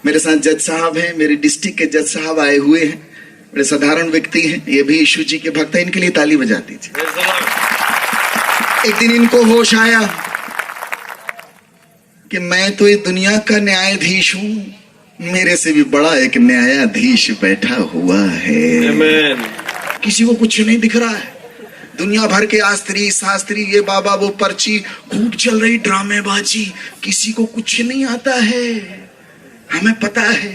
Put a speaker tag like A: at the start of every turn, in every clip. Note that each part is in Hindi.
A: मेरे साथ जज साहब हैं, मेरे डिस्ट्रिक्ट के जज साहब आए हुए हैं, बड़े साधारण व्यक्ति हैं, ये भी यीशु जी के भक्त हैं। इनके लिए ताली बजा दीजिए। एक दिन इनको होश आया कि मैं तो इस दुनिया का न्यायाधीश हूं, मेरे से भी बड़ा एक न्यायाधीश बैठा हुआ है। किसी को कुछ नहीं दिख रहा है, दुनिया भर के आस्त्री शास्त्री, ये बाबा वो पर्ची, खूब चल रही ड्रामेबाजी, किसी को कुछ नहीं आता है। हमें पता है।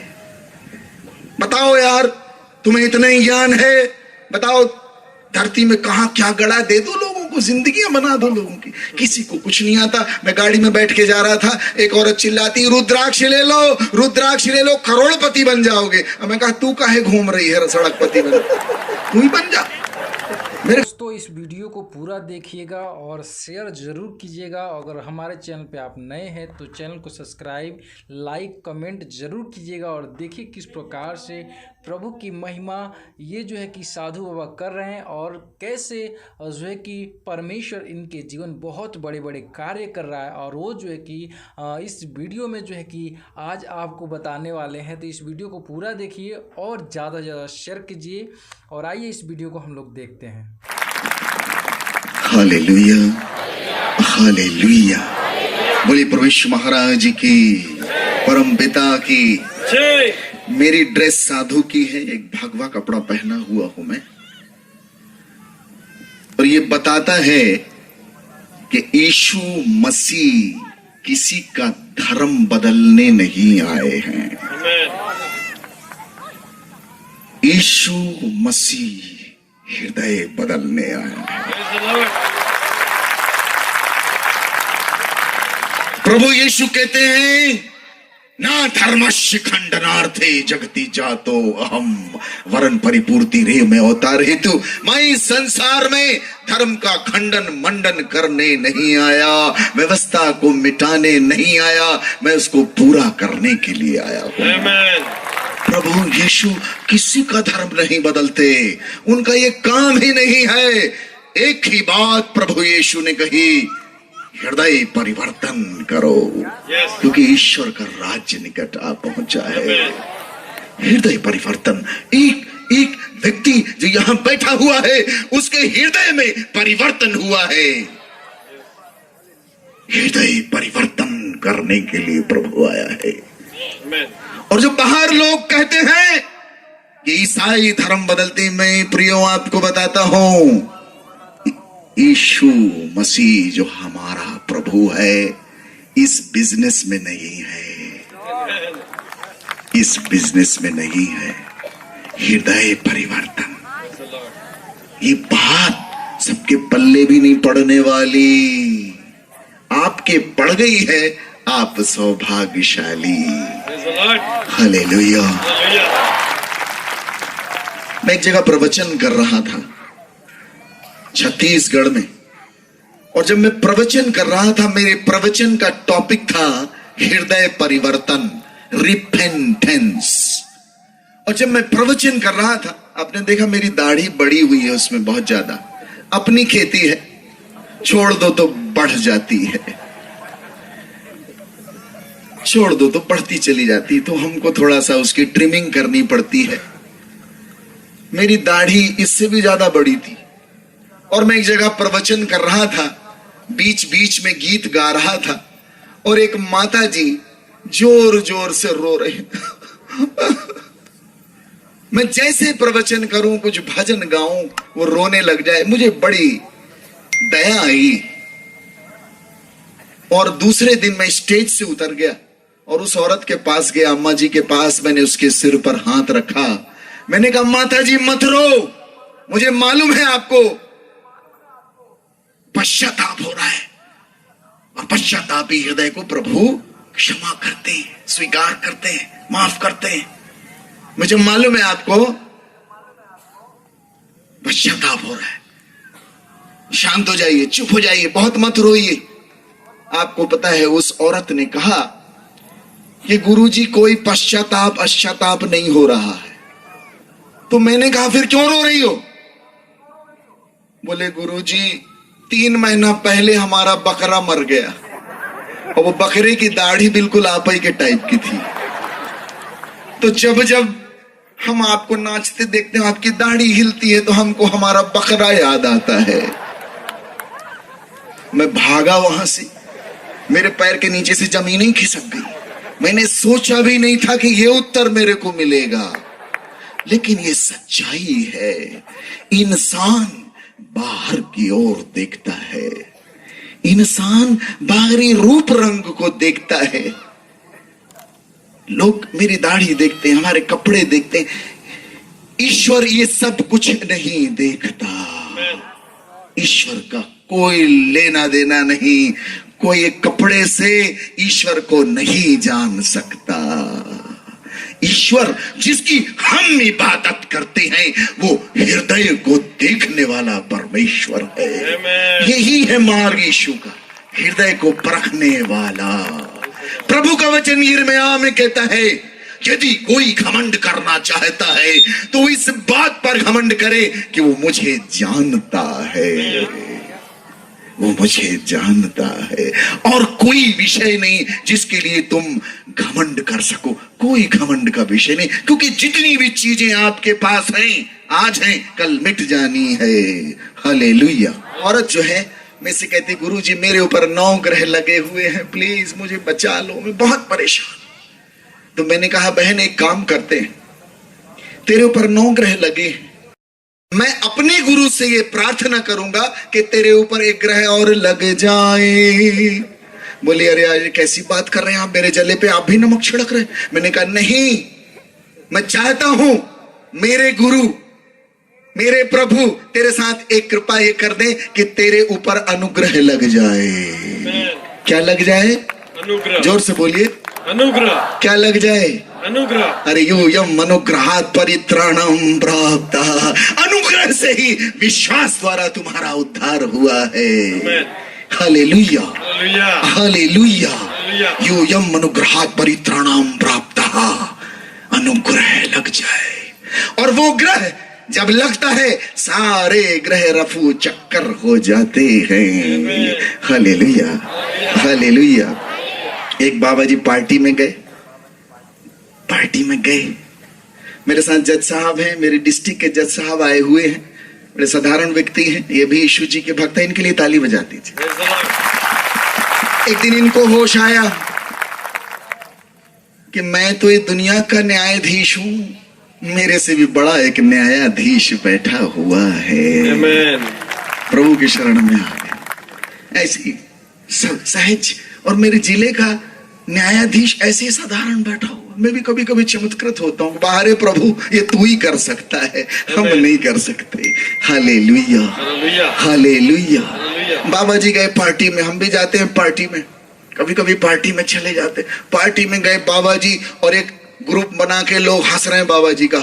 A: बताओ यार, तुम्हें इतना ही ज्ञान है, बताओ धरती में कहां क्या गड़ा, दे दो लोगों को, जिंदगियां बना दो लोगों की। किसी को कुछ नहीं आता। मैं गाड़ी में बैठ के जा रहा था, एक औरत चिल्लाती, रुद्राक्ष ले लो, रुद्राक्ष ले लो, करोड़पति बन जाओगे। अब मैं कहा, तू काहे घूम रही है सड़कपति बन, तू ही बन जा।
B: दोस्तों, इस वीडियो को पूरा देखिएगा और शेयर ज़रूर कीजिएगा। अगर हमारे चैनल पे आप नए हैं तो चैनल को सब्सक्राइब, लाइक, कमेंट ज़रूर कीजिएगा और देखिए किस प्रकार से प्रभु की महिमा ये जो है कि साधु बाबा कर रहे हैं और कैसे जो है कि परमेश्वर इनके जीवन बहुत बड़े बड़े कार्य कर रहा है। और वो जो है कि इस वीडियो में जो है कि आज आपको बताने वाले हैं, तो इस वीडियो को पूरा देखिए और ज़्यादा से ज़्यादा शेयर कीजिए। और आइए इस वीडियो को हम लोग देखते हैं।
A: Hallelujah, hallelujah. बोलिए प्रभु महाराज की, परम पिता की। मेरी ड्रेस साधु की है, एक भगवा कपड़ा पहना हुआ हूं मैं, और ये बताता है कि यीशु मसीह किसी का धर्म बदलने नहीं आए हैं। यीशु मसीह हृदय बदलने आए हैं। प्रभु यीशु कहते हैं, ना धर्मस्य खंडनार्थे जगति जातो अहम वरन परिपूर्ति रे में अवतार हेतु। मैं संसार में धर्म का खंडन मंडन करने नहीं आया, व्यवस्था को मिटाने नहीं आया, मैं उसको पूरा करने के लिए आया हूं। प्रभु यीशु किसी का धर्म नहीं बदलते, उनका ये काम ही नहीं है। एक ही बात प्रभु यीशु ने कही, हृदय परिवर्तन करो, क्योंकि ईश्वर का राज्य निकट आ पहुंचा है। हृदय परिवर्तन। एक एक व्यक्ति जो यहां बैठा हुआ है, उसके हृदय में परिवर्तन हुआ है। हृदय परिवर्तन करने के लिए प्रभु आया है। और जो बाहर लोग कहते हैं कि ईसाई धर्म बदलते, मैं प्रियो आपको बताता हूं, यीशु मसीह जो हमारा प्रभु है, इस बिजनेस में नहीं है, इस बिजनेस में नहीं है। हृदय परिवर्तन, ये बात सबके पल्ले भी नहीं पड़ने वाली। आपके पड़ गई है, आप सौभाग्यशाली। हालेलुया। मैं एक जगह प्रवचन कर रहा था छत्तीसगढ़ में, और जब मैं प्रवचन कर रहा था, मेरे प्रवचन का टॉपिक था हृदय परिवर्तन, रिपेंटेंस। और जब मैं प्रवचन कर रहा था, आपने देखा मेरी दाढ़ी बड़ी हुई है, उसमें बहुत ज्यादा। अपनी खेती है, छोड़ दो तो बढ़ जाती है, छोड़ दो तो बढ़ती चली जाती, तो हमको थोड़ा सा उसकी ट्रिमिंग करनी पड़ती है। मेरी दाढ़ी इससे भी ज्यादा बड़ी थी, और मैं एक जगह प्रवचन कर रहा था, बीच बीच में गीत गा रहा था, और एक माता जी जोर जोर से रो रही। मैं जैसे प्रवचन करूं, कुछ भजन गाऊं, वो रोने लग जाए, मुझे बड़ी दया आई। और दूसरे दिन मैं स्टेज से उतर गया और उस औरत के पास गया, अम्मा जी के पास। मैंने उसके सिर पर हाथ रखा, मैंने कहा, माता जी मत रो, मुझे मालूम है आपको पश्चाताप हो रहा है, और पश्चातापी हृदय को प्रभु क्षमा करते हैं, स्वीकार करते हैं, माफ करते हैं। मुझे मालूम है आपको पश्चाताप हो रहा है, शांत हो जाइए, चुप हो जाइए, बहुत मत रोइए। आपको पता है उस औरत ने कहा कि गुरुजी कोई पश्चाताप नहीं हो रहा है। तो मैंने कहा, फिर क्यों रो रही हो? बोले, गुरुजी 3 महीना पहले हमारा बकरा मर गया, और वो बकरे की दाढ़ी बिल्कुल आप ही के टाइप की थी। तो जब जब हम आपको नाचते देखते हैं, आपकी दाढ़ी हिलती है, तो हमको हमारा बकरा याद आता है। मैं भागा वहां से, मेरे पैर के नीचे से जमीन ही खिसक गई। मैंने सोचा भी नहीं था कि ये उत्तर मेरे को मिलेगा, लेकिन ये सच्चाई है। इंसान बाहर की ओर देखता है, इंसान बाहरी रूप रंग को देखता है। लोग मेरी दाढ़ी देखते हैं, हमारे कपड़े देखते हैं, ईश्वर ये सब कुछ नहीं देखता। ईश्वर का कोई लेना देना नहीं, कोई एक कपड़े से ईश्वर को नहीं जान सकता। ईश्वर जिसकी हम इबादत करते हैं वो हृदय को देखने वाला परमेश्वर है। यही है मार्ग यीशु का, हृदय को परखने वाला। प्रभु का वचन यिर्मयाह में कहता है, यदि कोई घमंड करना चाहता है तो इस बात पर घमंड करे कि वो मुझे जानता है, वो मुझे जानता है। और कोई विषय नहीं जिसके लिए तुम घमंड कर सको, कोई घमंड का विषय नहीं, क्योंकि जितनी भी चीजें आपके पास हैं, आज हैं, कल मिट जानी है। हालेलुया। औरत जो है मैं से कहती, गुरुजी मेरे ऊपर 9 ग्रह लगे हुए हैं, प्लीज मुझे बचा लो, मैं बहुत परेशान। तो मैंने कहा बहन एक काम करते हैं, तेरे ऊपर 9 ग्रह लगे, मैं अपने गुरु से ये प्रार्थना करूंगा कि तेरे ऊपर एक ग्रह और लग जाए। बोली अरे यार कैसी बात कर रहे हैं आप, मेरे जले पे आप भी नमक छिड़क रहे। मैंने कहा नहीं, मैं चाहता हूं मेरे गुरु मेरे प्रभु तेरे साथ एक कृपा ये कर दे कि तेरे ऊपर अनुग्रह लग जाए। क्या लग जाए?
C: अनुग्रह।
A: जोर से बोलिए,
C: अनुग्रह।
A: क्या लग जाए?
C: अनुग्रह।
A: अरे यूयम अनुग्रहात् परित्राणम प्राप्त, अनुग्रह से ही विश्वास द्वारा तुम्हारा उद्धार हुआ है। Hallelujah, hallelujah. यूयम अनुग्रहात् परित्राणम प्राप्त, अनुग्रह लग जाए। और वो ग्रह जब लगता है सारे ग्रह रफू चक्कर हो जाते हैं। Hallelujah, hallelujah. एक बाबा जी पार्टी में गए, मेरे साथ जज साहब हैं, मेरे डिस्ट्रिक्ट के जज साहब आए हुए हैं, बड़े साधारण व्यक्ति हैं, ये भी यीशु जी के भक्त हैं, इनके लिए ताली बजा दीजिए। एक दिन इनको होश आया कि मैं तो ये दुनिया का न्यायाधीश हूं, मेरे से भी बड़ा एक न्यायाधीश बैठा हुआ है। प्रभु की शरण में आ गए, ऐसी सहज। और मेरे जिले का न्यायाधीश ऐसे साधारण बैठा हुआ। मैं भी कभी कभी चमत्कृत होता हूँ, बाहरे प्रभु ये तू ही कर सकता है, हम नहीं कर सकते। Hallelujah, hallelujah. बाबा जी गए पार्टी में, हम भी जाते हैं पार्टी में, कभी कभी पार्टी में चले जाते। पार्टी में गए बाबा जी और एक ग्रुप बना के लोग हंस रहे हैं बाबा जी का,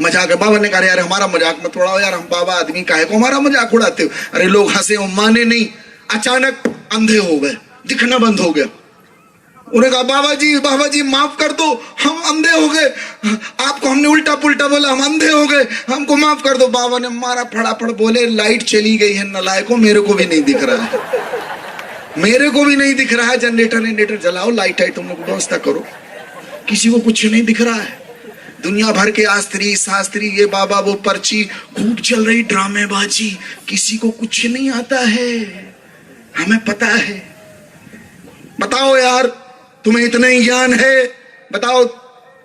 A: मजाक है। बाबा ने कहा यार हमारा मजाक मत उड़ाओ यार, हम बाबा आदमी काहे को हमारा मजाक उड़ाते हो। अरे लोग हंसे, माने नहीं। अचानक अंधे हो गए, दिखना बंद हो गया। उन्होंने कहा बाबा जी माफ कर दो, हम अंधे हो गए, आपको हमने उल्टा पुल्टा बोला, हम अंधे हो गए, हमको माफ कर दो। बाबा ने मारा फटाफट, बोले लाइट चली गई है नलायकों, मेरे को भी नहीं दिख रहा है, मेरे को भी नहीं दिख रहा है। जनरेटर जलाओ, लाइट है, तुम लोग व्यवस्था करो। किसी को कुछ नहीं दिख रहा है। दुनिया भर के आस्त्री शास्त्री, ये बाबा वो पर्ची, खूब चल रही ड्रामेबाजी, किसी को कुछ नहीं आता है। हमें पता है। बताओ यार, तुम्हें इतना ही ज्ञान है, बताओ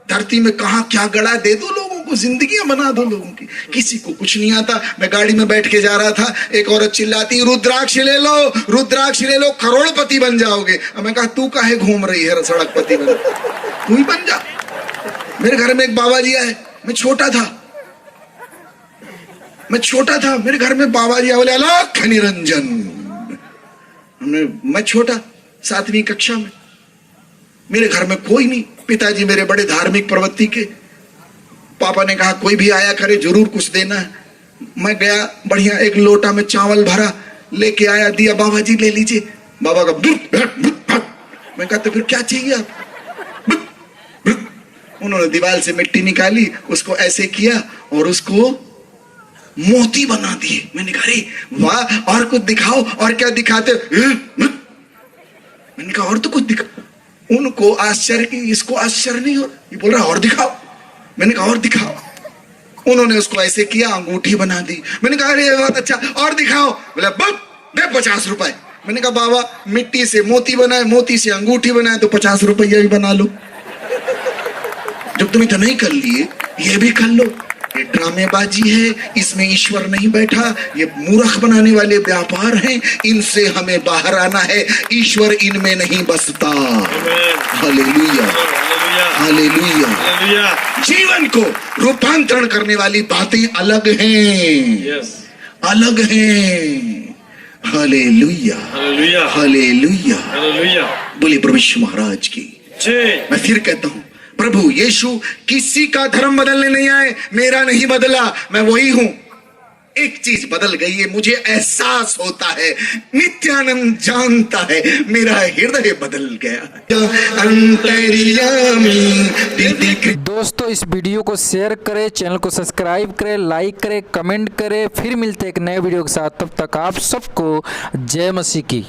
A: धरती में कहां क्या गड़ा, दे दो लोगों को, जिंदगियां बना दो लोगों की। किसी को कुछ नहीं आता। मैं गाड़ी में बैठ के जा रहा था, एक औरत चिल्लाती रुद्राक्ष ले लो, रुद्राक्ष ले लो, करोड़पति बन जाओगे। अब मैं कहा तू काहे घूम रही है सड़कपति बन, तू ही बन जा। मेरे घर में एक बाबा जी आए, मैं छोटा था, मेरे घर में बाबा जी बोले अलख निरंजन। मैं छोटा, 7वीं कक्षा में, मेरे घर में कोई नहीं। पिताजी मेरे बड़े धार्मिक प्रवृत्ति के, पापा ने कहा कोई भी आया करे जरूर कुछ देना है। मैं गया, बढ़िया एक लोटा में चावल भरा लेके आया, दिया, बाबा जी ले लीजिए। बाबा का मैं कहा तो फिर क्या चाहिए आप? उन्होंने दीवार से मिट्टी निकाली, उसको ऐसे किया और उसको मोती बना दिए। मैंने कहा अरे वाह, और कुछ दिखाओ। और क्या दिखाते? मैंने कहा और तो कुछ दिखा। उनको आश्चर्य की, इसको आश्चर्य नहीं हो, ये बोल रहा और दिखाओ। मैंने कहा और दिखाओ। उन्होंने उसको ऐसे किया, अंगूठी बना दी। मैंने कहा अरे बहुत अच्छा, और दिखाओ। बोला बब दे 50 रुपए। मैंने कहा बाबा मिट्टी से मोती बनाए, मोती से अंगूठी बनाए, तो 50 रुपया भी बना लो। जब तुम इतना नहीं कर लिए, ये भी कर लो। ये ड्रामेबाजी है, इसमें ईश्वर नहीं बैठा, ये मूर्ख बनाने वाले व्यापार हैं, इनसे हमें बाहर आना है। ईश्वर इनमें नहीं बसता। Hallelujah, hallelujah.
C: हालेलुया।
A: जीवन को रूपांतरण करने वाली बातें अलग हैं,
C: यस।
A: अलग हैं। Hallelujah,
C: hallelujah.
A: हालेलुया।
C: हालेलुया।
A: बोले प्रभु यीशु महाराज की।
C: जय।
A: मैं फिर कहता हूं, प्रभु यीशु किसी का धर्म बदलने नहीं आए, मेरा नहीं बदला, मैं वही हूं। एक चीज बदल गई है, मुझे एहसास होता है, नित्यानंद जानता है, मेरा हृदय बदल गया। अंतर्यामी।
B: दोस्तों इस वीडियो को शेयर करें, चैनल को सब्सक्राइब करें, लाइक करें, कमेंट करें। फिर मिलते हैं एक नए वीडियो के साथ, तब तक आप सबको जय मसीह की।